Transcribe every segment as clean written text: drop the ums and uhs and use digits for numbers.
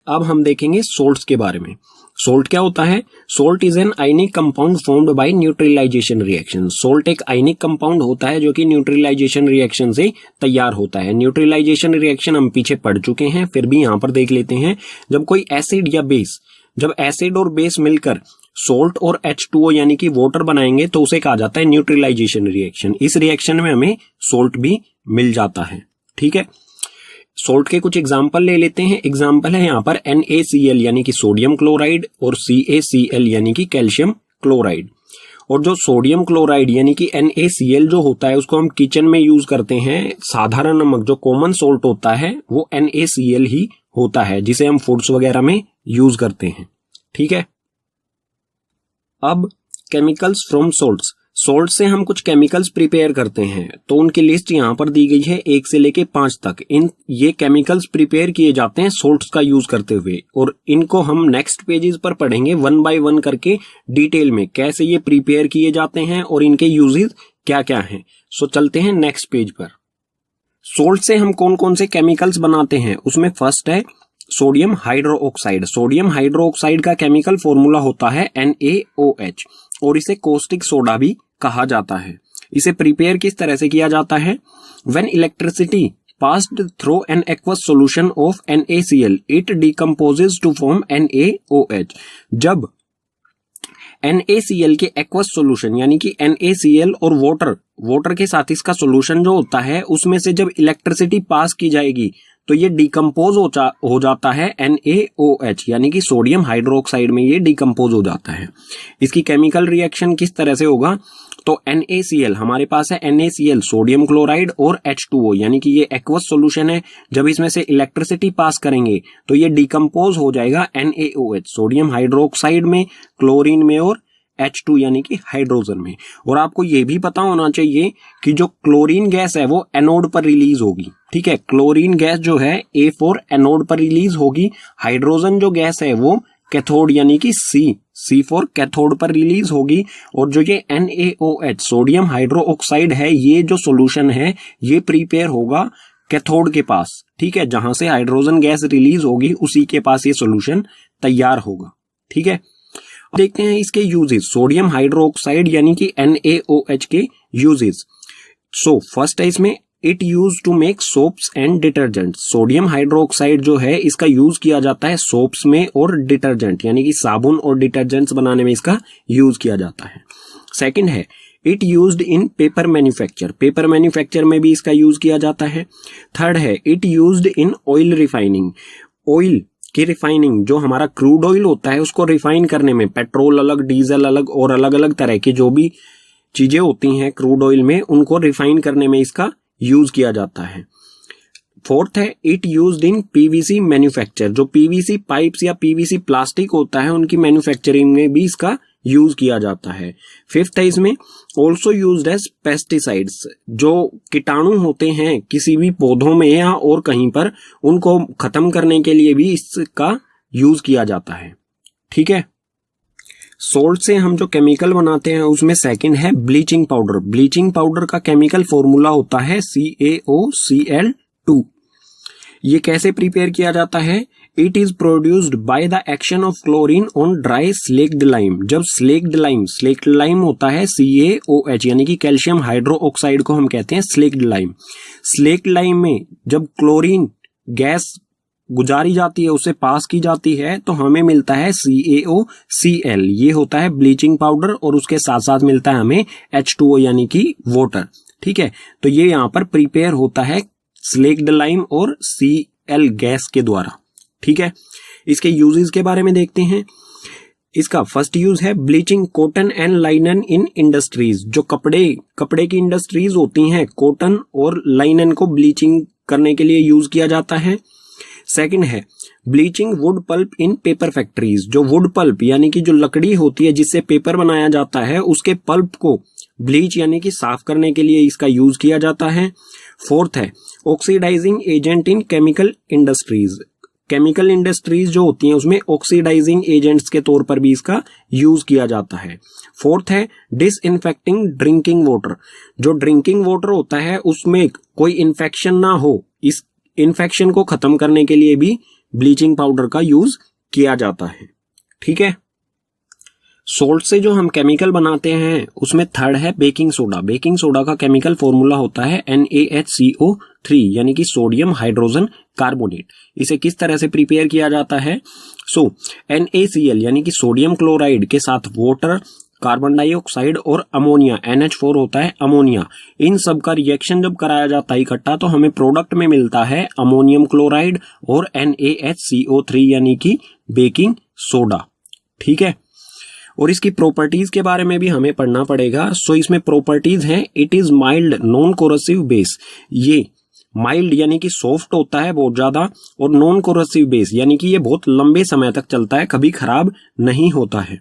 अब हम देखेंगे सोल्ट्स के बारे में। सोल्ट क्या होता है? Salt is an ionic compound formed by neutralisation reaction. Salt एक आयनिक कंपाउंड होता है जो कि न्यूट्रलाइजेशन रिएक्शन से तैयार होता है। न्यूट्रलाइजेशन रिएक्शन हम पीछे पढ़ चुके हैं, फिर भी यहां पर देख लेते हैं। जब कोई एसिड या बेस, जब एसिड और बेस मिलकर सोल्ट और H2O यानी कि वाटर बनाएंगे तो उसे कहा जाता है न्यूट्रलाइजेशन रिएक्शन। इस रिएक्शन में हमें सोल्ट भी मिल जाता है। ठीक है, सोल्ट के कुछ एग्जाम्पल ले लेते हैं। एग्जाम्पल है यहाँ पर NaCl यानी कि सोडियम क्लोराइड और CaCl यानी कि कैल्शियम क्लोराइड। और जो सोडियम क्लोराइड यानी कि NaCl जो होता है उसको हम किचन में यूज करते हैं। साधारण नमक जो कॉमन सोल्ट होता है वो NaCl ही होता है, जिसे हम फूड्स वगैरह में यूज करते हैं। ठीक है, अब केमिकल्स फ्रॉम सोल्ट्स। सोल्ट से हम कुछ केमिकल्स प्रिपेयर करते हैं, तो उनकी लिस्ट यहाँ पर दी गई है 1 से लेके 5 तक। ये केमिकल्स प्रिपेयर किए जाते हैं सोल्ट्स का यूज करते हुए, और इनको हम नेक्स्ट पेजेस पर पढ़ेंगे 1 बाय 1 करके डिटेल में, कैसे ये प्रिपेयर किए जाते हैं और इनके यूजेस क्या क्या हैं। सो चलते हैं नेक्स्ट पेज पर। सोल्ट से हम कौन कौन से केमिकल्स बनाते हैं, उसमें फर्स्ट है सोडियम हाइड्रोक्साइड। सोडियम हाइड्रोक्साइड का केमिकल फॉर्मूला होता है NaOH, और इसे कोस्टिक सोडा भी कहा जाता है। इसे प्रिपेयर किस तरह से किया जाता है? When electricity passed through an aqueous solution of NaCl it decomposes to form NaOH। जब NaCl के एक्वस सॉल्यूशन यानी कि NaCl और वाटर के साथ इसका सॉल्यूशन जो होता है उसमें से जब इलेक्ट्रिसिटी पास की जाएगी तो ये डिकम्पोज हो जाता है NaOH यानी कि सोडियम हाइड्रोक्साइड में ये डिकम्पोज हो जाता है। इसकी केमिकल रिएक्शन किस तरह से होगा? तो NaCl हमारे पास है NaCl सोडियम क्लोराइड और H2O यानी कि ये एक्वस सॉल्यूशन है। जब इसमें से इलेक्ट्रिसिटी पास करेंगे तो ये डिकम्पोज हो जाएगा NaOH सोडियम हाइड्रोक्साइड में, क्लोरीन में और H2 यानी कि हाइड्रोजन में। और आपको ये भी पता होना चाहिए कि जो क्लोरीन गैस है वो एनोड पर रिलीज होगी। ठीक है, क्लोरीन गैस जो है A4 एनोड पर रिलीज होगी। हाइड्रोजन जो गैस है वो कैथोड यानी कि C4 कैथोड पर रिलीज होगी। और जो ये NaOH सोडियम हाइड्रोक्साइड है, ये जो सॉल्यूशन है ये प्रिपेयर होगा कैथोड के पास। ठीक है, जहां से हाइड्रोजन गैस रिलीज होगी उसी के पास ये सॉल्यूशन तैयार होगा। ठीक है, देखते हैं इसके यूजेस। सोडियम हाइड्रोक्साइड यानी कि NaOH के यूजेस। सो फर्स्ट है इसमें it use to make soaps and detergent. Sodium hydroxide जो है इसका यूज किया जाता है सोप्स में और डिटर्जेंट यानी कि साबुन और डिटर्जेंट्स बनाने में इसका यूज किया जाता है। सेकंड है it used in paper manufacture. Paper manufacture में भी इसका यूज किया जाता है। थर्ड है it used in oil refining. Oil की रिफाइनिंग, जो हमारा क्रूड ऑयल होता है उसको रिफाइन करने में, पेट्रोल अलग, डीजल अलग और अलग अलग तरह की जो भी चीजें होती हैं क्रूड ऑयल में, उनको रिफाइन करने में इसका यूज किया जाता है। फोर्थ है it used in PVC manufacture. जो PVC पाइप्स या PVC प्लास्टिक होता है उनकी मैन्युफैक्चरिंग में भी इसका यूज किया जाता है। फिफ्थ है इसमें ऑल्सो यूज्ड एज पेस्टिसाइड्स। जो कीटाणु होते हैं किसी भी पौधों में या और कहीं पर, उनको खत्म करने के लिए भी इसका यूज किया जाता है। ठीक है, सोल्ट से हम जो केमिकल बनाते हैं उसमें सेकंड है ब्लीचिंग पाउडर। ब्लीचिंग पाउडर का केमिकल फॉर्मूला होता है CaOCl2। ये कैसे प्रिपेयर किया जाता है? It is produced by the action of chlorine on dry slaked lime. जब स्लेक्ड लाइम होता है CaOH यानी कि कैल्शियम हाइड्रोक्साइड को हम कहते हैं स्लेक्ड लाइम। स्लेक्ड लाइम में जब क्लोरीन गैस गुजारी जाती है, उसे पास की जाती है, तो हमें मिलता है CaOCl। ये होता है ब्लीचिंग पाउडर और उसके साथ साथ मिलता है हमें H2O यानी कि वाटर। ठीक है, तो ये यहाँ पर प्रिपेयर होता है स्लेक्ड लाइम और Cl गैस के द्वारा। ठीक है, इसके यूजेस के बारे में देखते हैं। इसका फर्स्ट यूज है bleaching cotton and लाइनन in industries. जो कपड़े की इंडस्ट्रीज होती हैं, कॉटन और लाइनन को ब्लीचिंग करने के लिए यूज किया जाता है। सेकंड है ब्लीचिंग वुड पल्प इन पेपर फैक्ट्रीज। जो वुड पल्प यानी कि जो लकड़ी होती है जिससे पेपर बनाया जाता है, उसके पल्प को ब्लीच यानी कि साफ करने के लिए इसका यूज किया जाता है। फोर्थ है oxidising agent in chemical industries. Chemical industries जो होती हैं उसमें ऑक्सीडाइजिंग एजेंट्स के तौर पर भी इसका यूज किया जाता है। फोर्थ है डिसइंफेक्टिंग ड्रिंकिंग वाटर। जो ड्रिंकिंग वाटर होता है उसमें कोई इन्फेक्शन ना हो, इस इन्फेक्शन को खत्म करने के लिए भी ब्लीचिंग पाउडर का यूज किया जाता है। ठीक है, सोल्ट से जो हम केमिकल बनाते हैं उसमें थर्ड है बेकिंग सोडा। बेकिंग सोडा का केमिकल फॉर्मूला होता है NaHCO3 यानी कि सोडियम हाइड्रोजन कार्बोनेट। इसे किस तरह से प्रिपेयर किया जाता है? NaCl यानी कि सोडियम क्लोराइड के साथ वाटर, कार्बन डाइऑक्साइड और अमोनिया NH4 होता है अमोनिया, इन सब का रिएक्शन जब कराया जाता है इकट्ठा तो हमें प्रोडक्ट में मिलता है अमोनियम क्लोराइड और NaHCO3 यानी कि बेकिंग सोडा। ठीक है, और इसकी प्रॉपर्टीज के बारे में भी हमें पढ़ना पड़ेगा। इसमें प्रॉपर्टीज हैं, it is mild non corrosive base. ये माइल्ड यानी कि सॉफ्ट होता है बहुत ज्यादा, और नॉन कोरोसिव बेस यानी कि ये बहुत लंबे समय तक चलता है, कभी खराब नहीं होता है।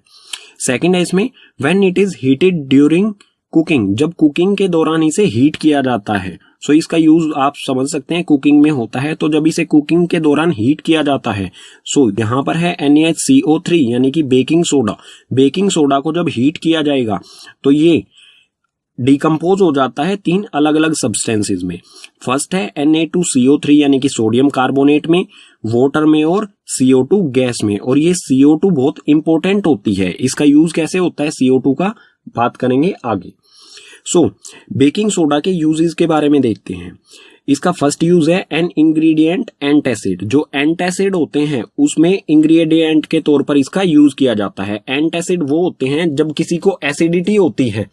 सेकंड है इसमें when it is heated during cooking, जब कुकिंग के दौरान इसे हीट किया जाता है। इसका यूज आप समझ सकते हैं कुकिंग में होता है, तो जब इसे कुकिंग के दौरान हीट किया जाता है, यहां पर है NaCO3 यानी कि बेकिंग सोडा। बेकिंग सोडा को जब हीट किया जाएगा तो ये डिकम्पोज हो जाता है 3 अलग अलग सब्सटेंसेस में। फर्स्ट है Na2CO3 यानी कि सोडियम कार्बोनेट में, वाटर में और CO2 गैस में। और ये CO2 बहुत इंपॉर्टेंट होती है, इसका यूज कैसे होता है CO2 का बात करेंगे आगे। बेकिंग सोडा के यूजेस के बारे में देखते हैं। इसका फर्स्ट यूज है एन इंग्रेडिएंट एंटासिड। जो एंटासिड होते हैं उसमें इंग्रेडिएंट के तौर पर इसका यूज किया जाता है। एंटासिड वो होते हैं जब किसी को एसिडिटी होती है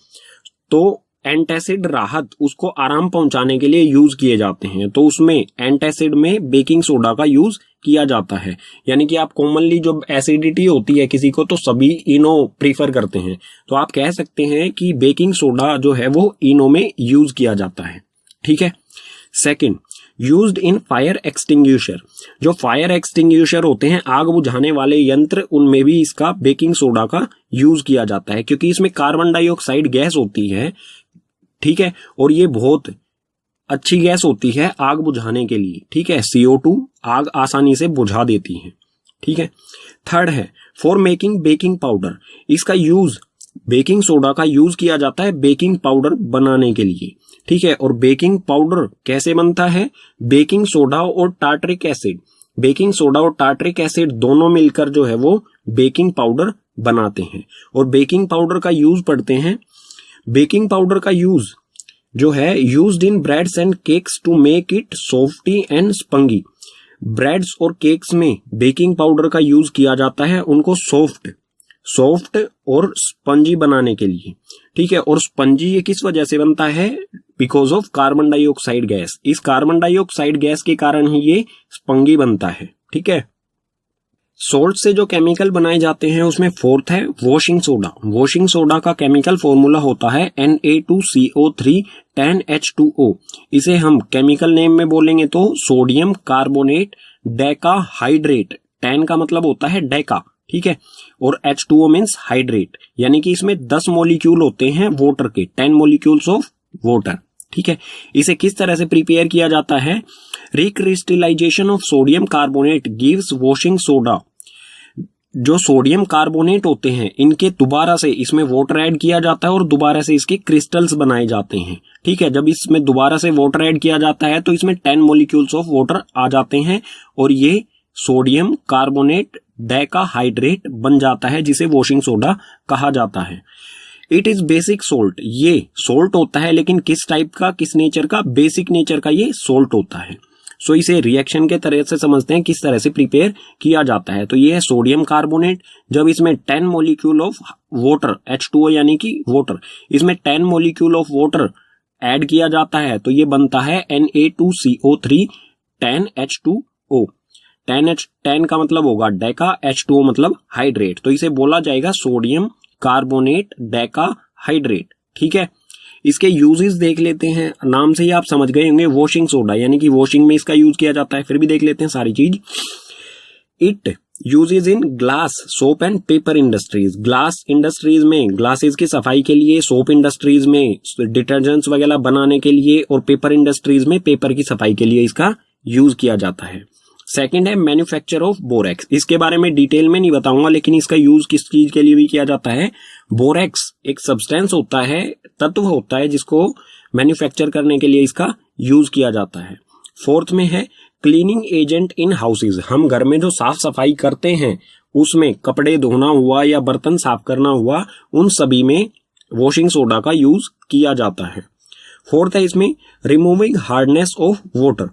तो एंटासिड राहत, उसको आराम पहुंचाने के लिए यूज किए जाते हैं, तो उसमें एंटासिड में बेकिंग सोडा का यूज किया जाता है। यानी कि आप कॉमनली जब एसिडिटी होती है किसी को तो सभी इनो प्रीफर करते हैं, तो आप कह सकते हैं कि बेकिंग सोडा जो है वो इनो में यूज किया जाता है। ठीक है, second used in fire extinguisher. जो फायर एक्सटिंग्विशर होते हैं, आग बुझाने वाले यंत्र, उनमें भी इसका बेकिंग सोडा का यूज किया जाता है, क्योंकि इसमें कार्बन डाइऑक्साइड गैस होती है। ठीक है, और ये बहुत अच्छी गैस होती है आग बुझाने के लिए। ठीक है, CO2 आग आसानी से बुझा देती है। ठीक है, थर्ड है फॉर मेकिंग बेकिंग पाउडर। इसका यूज, बेकिंग सोडा का यूज किया जाता है बेकिंग पाउडर बनाने के लिए। ठीक है, और बेकिंग पाउडर कैसे बनता है? बेकिंग सोडा और टार्टरिक एसिड, बेकिंग सोडा और टार्टरिक एसिड दोनों मिलकर जो है वो बेकिंग पाउडर बनाते हैं। और बेकिंग पाउडर का यूज पढ़ते हैं। बेकिंग पाउडर का यूज जो है used in breads and cakes to make it softy and spongy. Breads और केक्स में बेकिंग पाउडर का यूज किया जाता है उनको सॉफ्ट और स्पंजी बनाने के लिए। ठीक है, और स्पंजी ये किस वजह से बनता है? Because of carbon dioxide gas. इस कार्बन डाइऑक्साइड गैस के कारण ही ये स्पंगी बनता है। ठीक है, सोल्ट से जो केमिकल बनाए जाते हैं उसमें फोर्थ है वॉशिंग सोडा। वॉशिंग सोडा का केमिकल फॉर्मूला होता है Na2CO3 10H2O। इसे हम केमिकल नेम में बोलेंगे तो सोडियम कार्बोनेट डेकाहाइड्रेट। 10 का मतलब होता है डेका, ठीक है, और H2O मीन्स हाइड्रेट, यानी कि इसमें 10 मॉलिक्यूल होते हैं वाटर के, 10 मॉलिक्यूल्स ऑफ वाटर। ठीक है, इसे किस तरह से प्रिपेयर किया जाता है? Recrystallisation of sodium carbonate gives washing soda. जो सोडियम कार्बोनेट होते हैं इनके दोबारा से इसमें वाटर ऐड किया जाता है और दोबारा से इसके क्रिस्टल्स बनाए जाते हैं। ठीक है, जब इसमें दोबारा से वाटर ऐड किया जाता है तो इसमें 10 मॉलिक्यूल्स ऑफ वाटर आ जाते हैं और ये सोडियम कार्बोनेट डेकाहाइड्रेट बन जाता है, जिसे वॉशिंग सोडा कहा जाता है। It is basic salt. ये सोल्ट होता है, लेकिन किस टाइप का, किस नेचर का? बेसिक नेचर का ये सोल्ट होता है। इसे रिएक्शन के तरह से समझते हैं किस तरह से प्रिपेयर किया जाता है। तो ये है सोडियम कार्बोनेट। जब इसमें 10 मॉलिक्यूल ऑफ वाटर, H2O यानी कि वाटर, इसमें 10 मॉलिक्यूल ऑफ वाटर ऐड किया जाता है तो ये बनता है Na2CO3 10H2O। 10 का मतलब होगा डेका, H2O मतलब हाइड्रेट, तो इसे बोला जाएगा सोडियम कार्बोनेट डेकाहाइड्रेट। ठीक है, इसके यूजेस देख लेते हैं। नाम से ही आप समझ गए होंगे, वॉशिंग सोडा यानी कि वॉशिंग में इसका यूज किया जाता है। फिर भी देख लेते हैं सारी चीज। It uses in glass, soap and paper industries. Glass industries में ग्लासेस की सफाई के लिए, सोप इंडस्ट्रीज में डिटर्जेंट्स वगैरह बनाने के लिए, और पेपर इंडस्ट्रीज में पेपर की सफाई के लिए इसका यूज किया जाता है। सेकंड है मैन्युफैक्चर ऑफ बोरेक्स। इसके बारे में डिटेल में नहीं बताऊंगा, लेकिन इसका यूज किस चीज के लिए भी किया जाता है? बोरेक्स एक सब्सटेंस होता है, तत्व होता है, जिसको मैन्युफैक्चर करने के लिए इसका यूज किया जाता है। फोर्थ में है क्लीनिंग एजेंट इन हाउसेज, हम घर में जो साफ सफाई करते हैं उसमें कपड़े धोना हुआ या बर्तन साफ करना हुआ, उन सभी में वॉशिंग सोडा का यूज किया जाता है। फोर्थ है इसमें removing hardness of water,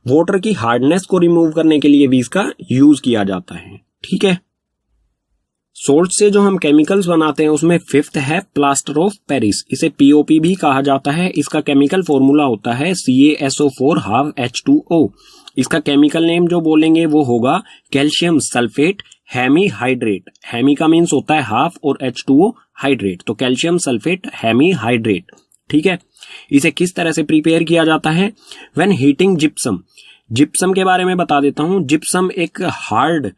water की हार्डनेस को रिमूव करने के लिए भी इसका यूज किया जाता है। ठीक है, सोल्ट से जो हम केमिकल्स बनाते हैं उसमें फिफ्थ है प्लास्टर ऑफ पेरिस, इसे पीओपी भी कहा जाता है। इसका केमिकल फॉर्मूला होता है CaSO4 half H2O। इसका केमिकल नेम जो बोलेंगे वो होगा कैल्शियम सल्फेट हेमीहाइड्रेट। हेमी का मीन्स होता है हाफ और H2O हाइड्रेट, तो कैल्शियम सल्फेट हेमीहाइड्रेट। ठीक है, इसे किस तरह से प्रिपेयर किया जाता है? व्हेन हीटिंग जिप्सम, जिप्सम के बारे में बता देता हूं। जिप्सम एक हार्ड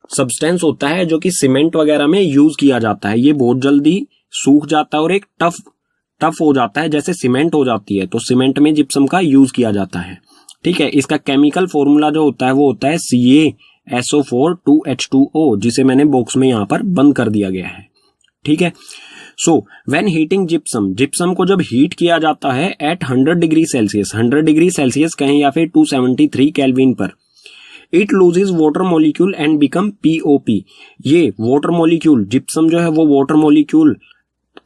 सब्सटेंस होता है जो कि सीमेंट वगैरह में यूज किया जाता है। ये बहुत जल्दी सूख जाता है और एक टफ हो जाता है, जैसे सीमेंट हो जाती है, तो सीमेंट में जिप्सम का यूज किया जाता है। ठीक है, इसका केमिकल फॉर्मूला जो होता है वो होता है CaSO4 2H2O, जिसे मैंने बॉक्स में यहां पर बंद कर दिया गया है। ठीक है, so when heating gypsum, gypsum को जब हीट किया जाता है at 100 degree Celsius, 100 degree Celsius कहें या फिर 273 केल्विन पर, it loses water molecule and become POP। ये वाटर मॉलिक्यूल, जिप्सम जो है वो वाटर मॉलिक्यूल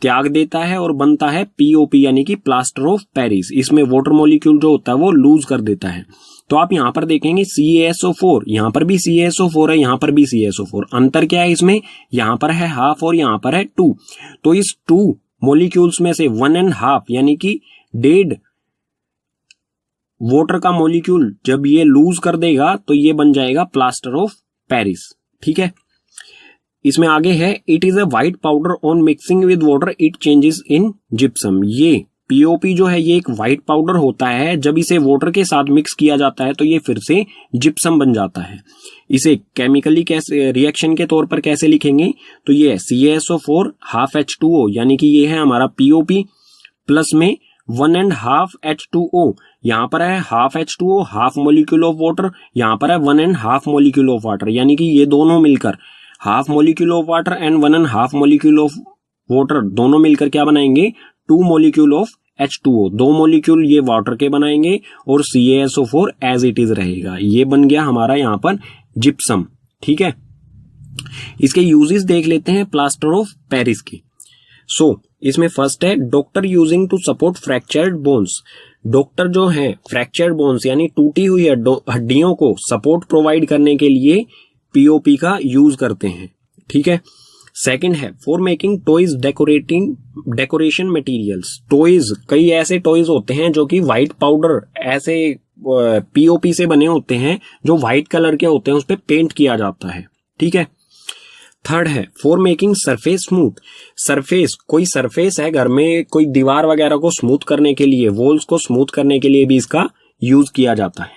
त्याग देता है और बनता है POP यानी कि प्लास्टर ऑफ पेरिस। इसमें वाटर मॉलिक्यूल जो होता है वो लूज कर देता है। तो आप यहां पर देखेंगे CaSO4, यहां पर भी CaSO4 है, यहां पर भी CaSO4। अंतर क्या है इसमें? यहां पर है हाफ और यहां पर है 2। तो इस 2 मॉलिक्यूल्स में से 1.5 यानी कि डेड वाटर का मॉलिक्यूल जब ये लूज कर देगा तो ये बन जाएगा प्लास्टर ऑफ पेरिस। ठीक है, इसमें आगे है it is a white powder on mixing with water it changes in gypsum. ये POP जो है ये एक व्हाइट पाउडर होता है, जब इसे वाटर के साथ मिक्स किया जाता है तो ये फिर से जिप्सम बन जाता है। इसे केमिकली कैसे रिएक्शन के तौर पर कैसे लिखेंगे? तो ये है CaSO4 half H2O, यानी कि ये है हमारा POP प्लस में 1.5 H2O। यहां पर है half H2O, half molecule of water, यहां पर है 1.5 मॉलिक्यूल ऑफ वाटर, यानी कि ये दोनों मिलकर half molecule of water and 1.5 molecule of water दोनों मिलकर क्या बनाएंगे? 2 मॉलिक्यूल ऑफ H2O। 2 मॉलिक्यूल ये वाटर के बनाएंगे और CaSO4 एज इट इज रहेगा। ये बन गया हमारा यहां पर जिप्सम। ठीक है, इसके यूजेस देख लेते हैं प्लास्टर ऑफ पेरिस के। सो इसमें फर्स्ट है doctor using to support fractured bones. Doctor जो है फ्रैक्चर्ड बोन्स यानी टूटी हुई हड्डियों को सपोर्ट प्रोवाइड करने के लिए POP का यूज करते हैं। ठीक है, सेकंड है for making toys decoration materials. Toys, कई ऐसे टॉयज होते हैं जो कि व्हाइट पाउडर ऐसे POP से बने होते हैं, जो व्हाइट कलर के होते हैं, उस पे पेंट किया जाता है। ठीक है, थर्ड है for making surface smooth. Surface, कोई सरफेस है घर में, कोई दीवार वगैरह को स्मूथ करने के लिए, वॉल्स को स्मूथ करने के लिए भी इसका यूज किया जाता है।